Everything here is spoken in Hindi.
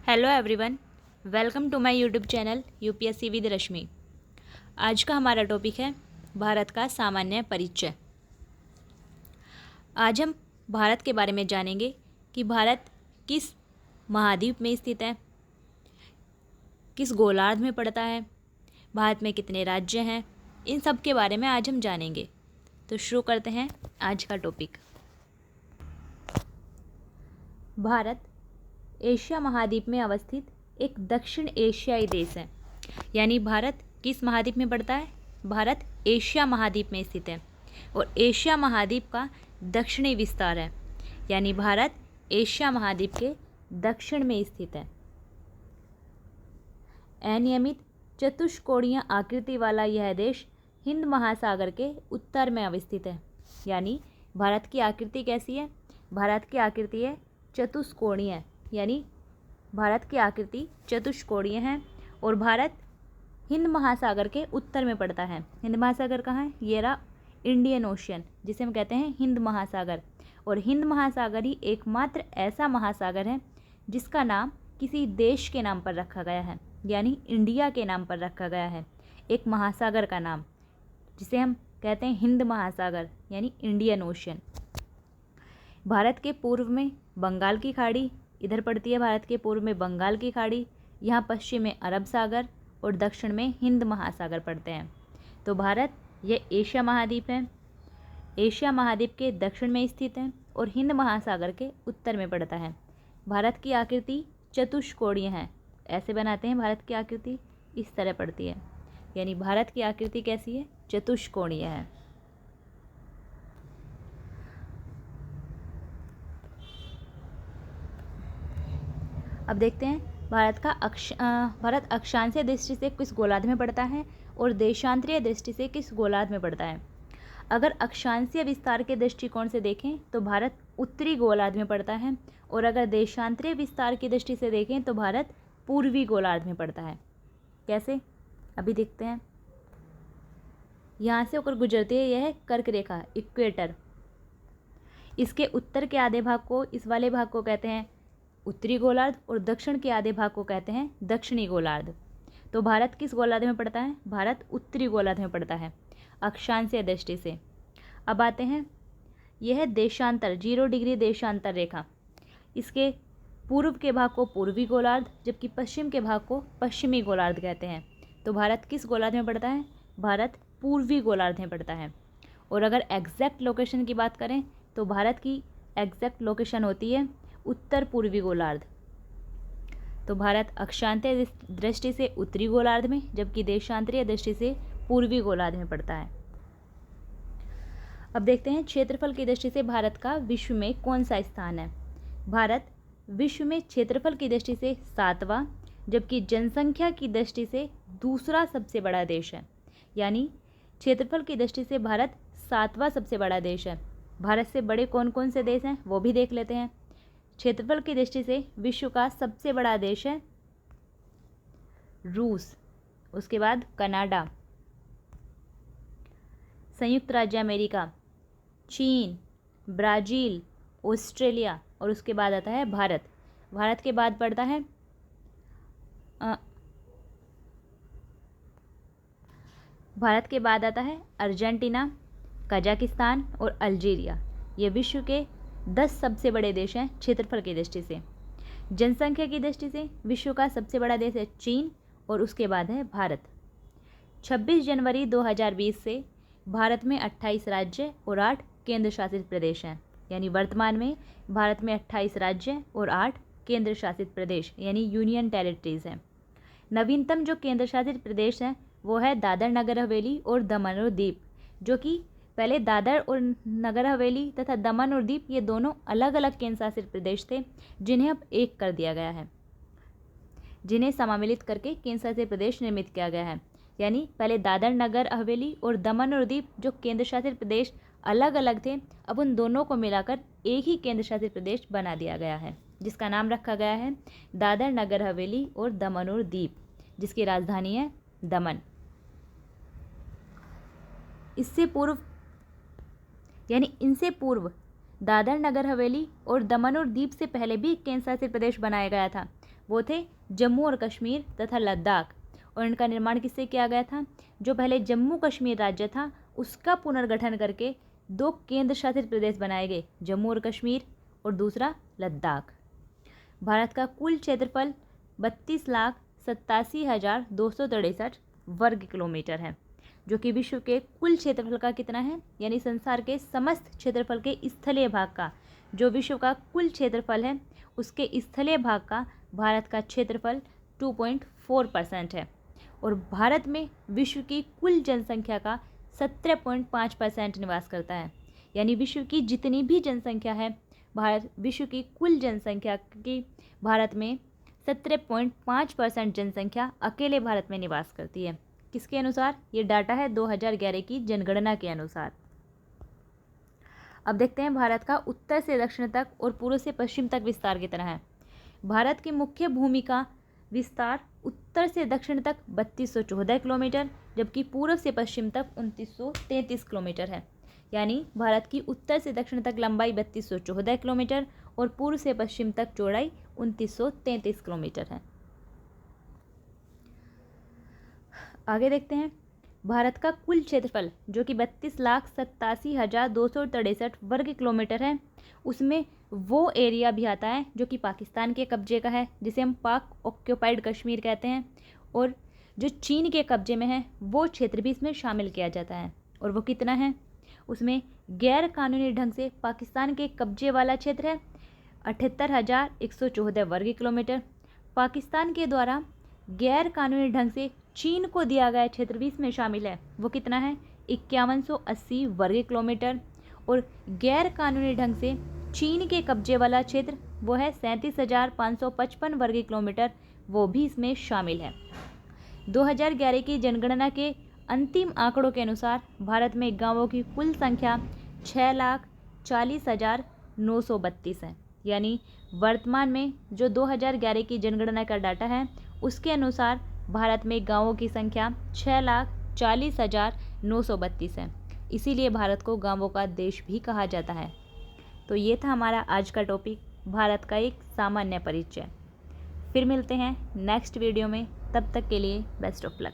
Hello everyone, welcome to my YouTube channel UPSC with Rashmi. आज का हमारा टॉपिक है भारत का सामान्य परिचय। आज हम भारत के बारे में जानेंगे कि भारत किस महाद्वीप में स्थित है, किस गोलार्ध में पड़ता है, भारत में कितने राज्य हैं, इन सब के बारे में आज हम जानेंगे। तो शुरू करते हैं आज का टॉपिक। भारत एशिया महाद्वीप में अवस्थित एक दक्षिण एशियाई देश है। यानी भारत किस महाद्वीप में पड़ता है? भारत एशिया महाद्वीप में स्थित है और एशिया महाद्वीप का दक्षिणी विस्तार है। यानी भारत एशिया महाद्वीप के दक्षिण में स्थित है। अनियमित चतुष्कोणीय आकृति वाला यह देश हिंद महासागर के उत्तर में अवस्थित है। यानी भारत की आकृति कैसी है? भारत की आकृति है चतुष्कोणीय, यानी भारत की आकृति चतुष्कोणीय है और भारत हिंद महासागर के उत्तर में पड़ता है। हिंद महासागर कहाँ है? ये रहा इंडियन ओशियन, जिसे हम कहते हैं हिंद महासागर। और हिंद महासागर ही एकमात्र ऐसा महासागर है जिसका नाम किसी देश के नाम पर रखा गया है, यानी इंडिया के नाम पर रखा गया है एक महासागर का नाम, जिसे हम कहते हैं हिंद महासागर यानी इंडियन ओशियन। भारत के पूर्व में बंगाल की खाड़ी इधर पड़ती है। भारत के पूर्व में बंगाल की खाड़ी, यहाँ पश्चिम में अरब सागर और दक्षिण में हिंद महासागर पड़ते हैं। तो भारत ये एशिया महाद्वीप है, एशिया महाद्वीप के दक्षिण में स्थित है और हिंद महासागर के उत्तर में पड़ता है। भारत की आकृति चतुष्कोणीय है। ऐसे बनाते हैं भारत की आकृति, इस तरह पड़ती है। यानी भारत की आकृति कैसी है? चतुष्कोणीय है। अब देखते हैं भारत अक्षांशीय दृष्टि से किस गोलार्ध में पड़ता है और देशांतरीय दृष्टि से किस गोलार्ध में पड़ता है। अगर अक्षांशीय विस्तार के दृष्टिकोण से देखें तो भारत उत्तरी गोलार्ध में पड़ता है और अगर देशांतरीय विस्तार की दृष्टि से देखें तो भारत पूर्वी गोलार्ध में पड़ता है। कैसे? अभी देखते हैं। यहाँ से होकर गुजरती है यह कर्क रेखा, इक्वेटर। इसके उत्तर के आधे भाग को, इस वाले भाग को कहते हैं उत्तरी गोलार्ध और दक्षिण के आधे भाग को कहते हैं दक्षिणी गोलार्ध। तो भारत किस गोलार्ध में पड़ता है? भारत उत्तरी गोलार्ध में पड़ता है अक्षांशीय दृष्टि से। अब आते हैं, यह देशांतर 0 डिग्री देशांतर रेखा, इसके पूर्व के भाग को पूर्वी गोलार्ध जबकि पश्चिम के भाग को पश्चिमी गोलार्ध कहते हैं। तो भारत किस गोलार्ध में पड़ता है? भारत पूर्वी गोलार्ध में पड़ता है। और अगर एग्जैक्ट लोकेशन की बात करें तो भारत की एग्जैक्ट लोकेशन होती है उत्तर पूर्वी गोलार्ध। तो भारत अक्षांशीय दृष्टि से उत्तरी गोलार्ध में जबकि देशांतरीय दृष्टि से पूर्वी गोलार्ध में पड़ता है। अब देखते हैं क्षेत्रफल की दृष्टि से भारत का विश्व में कौन सा स्थान है। भारत विश्व में क्षेत्रफल की दृष्टि से 7वां जबकि जनसंख्या की दृष्टि से दूसरा सबसे बड़ा देश है। यानी क्षेत्रफल की दृष्टि से भारत 7वां सबसे बड़ा देश है। भारत से बड़े कौन कौन से देश हैं वो भी देख लेते हैं। क्षेत्रफल की दृष्टि से विश्व का सबसे बड़ा देश है रूस, उसके बाद कनाडा, संयुक्त राज्य अमेरिका, चीन, ब्राज़ील, ऑस्ट्रेलिया और उसके बाद आता है भारत। भारत के बाद पड़ता है भारत के बाद आता है अर्जेंटीना, कजाकिस्तान और अल्जीरिया। ये विश्व के 10 सबसे बड़े देश हैं क्षेत्रफल की दृष्टि से। जनसंख्या की दृष्टि से विश्व का सबसे बड़ा देश है चीन और उसके बाद है भारत। 26 जनवरी 2020 से भारत में 28 राज्य और 8 केंद्र शासित प्रदेश हैं। यानी वर्तमान में भारत में 28 राज्य और 8 केंद्र शासित प्रदेश यानी यूनियन टेरिटरीज हैं। नवीनतम जो केंद्र शासित प्रदेश हैं वो है दादर नगर हवेली और दमन और दीव, जो कि पहले दादर और नगर हवेली तथा दमन और दीव ये दोनों अलग अलग केंद्र शासित प्रदेश थे, जिन्हें अब एक कर दिया गया है, जिन्हें समामिलित करके केंद्र शासित प्रदेश निर्मित किया गया है। यानी पहले दादर नगर हवेली और दमन और दीव जो केंद्र शासित प्रदेश अलग अलग थे, अब उन दोनों को मिलाकर एक ही केंद्र शासित प्रदेश बना दिया गया है, जिसका नाम रखा गया है दादर नगर हवेली और दमन और दीव, जिसकी राजधानी है दमन। इससे पूर्व यानी इनसे पूर्व दादर नगर हवेली और दमन और दीव से पहले भी केंद्र शासित प्रदेश बनाया गया था, वो थे जम्मू और कश्मीर तथा लद्दाख। और इनका निर्माण किससे किया गया था? जो पहले जम्मू कश्मीर राज्य था उसका पुनर्गठन करके 2 केंद्र शासित प्रदेश बनाए गए, जम्मू और कश्मीर और दूसरा लद्दाख। भारत का कुल क्षेत्रफल 32,87,263 वर्ग किलोमीटर है, जो कि विश्व के कुल क्षेत्रफल का कितना है, यानी संसार के समस्त क्षेत्रफल के स्थलीय भाग का, जो विश्व का कुल क्षेत्रफल है उसके स्थलीय भाग का भारत का क्षेत्रफल 2.4% है। और भारत में विश्व की कुल जनसंख्या का 17.5% निवास करता है, यानी विश्व की जितनी भी जनसंख्या है विश्व की कुल जनसंख्या की भारत में 17.5% जनसंख्या अकेले भारत में निवास करती है। किसके अनुसार? ये डाटा है 2011 की जनगणना के अनुसार। अब देखते हैं भारत का उत्तर से दक्षिण तक और पूर्व से पश्चिम तक विस्तार कितना है। भारत की मुख्य भूमि का विस्तार उत्तर से दक्षिण तक 3214 किलोमीटर, जबकि पूर्व से पश्चिम तक 2933 किलोमीटर है। यानी भारत की उत्तर से दक्षिण तक लंबाई 3214 किलोमीटर और पूर्व से पश्चिम तक चौड़ाई 2933 किलोमीटर है। आगे देखते हैं भारत का कुल क्षेत्रफल जो कि 32,87,263 वर्ग किलोमीटर है, उसमें वो एरिया भी आता है जो कि पाकिस्तान के कब्जे का है, जिसे हम पाक ऑक्यूपाइड कश्मीर कहते हैं, और जो चीन के कब्जे में है वो क्षेत्र भी इसमें शामिल किया जाता है। और वो कितना है? उसमें गैर कानूनी ढंग से पाकिस्तान के कब्जे वाला क्षेत्र है 78,114 वर्ग किलोमीटर। पाकिस्तान के द्वारा गैर कानूनी ढंग से चीन को दिया गया क्षेत्र भी इसमें शामिल है, वो कितना है? 5180 वर्ग किलोमीटर। और गैर कानूनी ढंग से चीन के कब्जे वाला क्षेत्र वो है 37,555 वर्ग किलोमीटर, वो भी इसमें शामिल है। 2011 की जनगणना के अंतिम आंकड़ों के अनुसार भारत में गांवों की कुल संख्या 6,40,932 है। यानी वर्तमान में जो 2011 की जनगणना का डाटा है उसके अनुसार भारत में गांवों की संख्या 6,40,932 है। इसीलिए भारत को गांवों का देश भी कहा जाता है। तो ये था हमारा आज का टॉपिक, भारत का एक सामान्य परिचय। फिर मिलते हैं नेक्स्ट वीडियो में, तब तक के लिए बेस्ट ऑफ लक।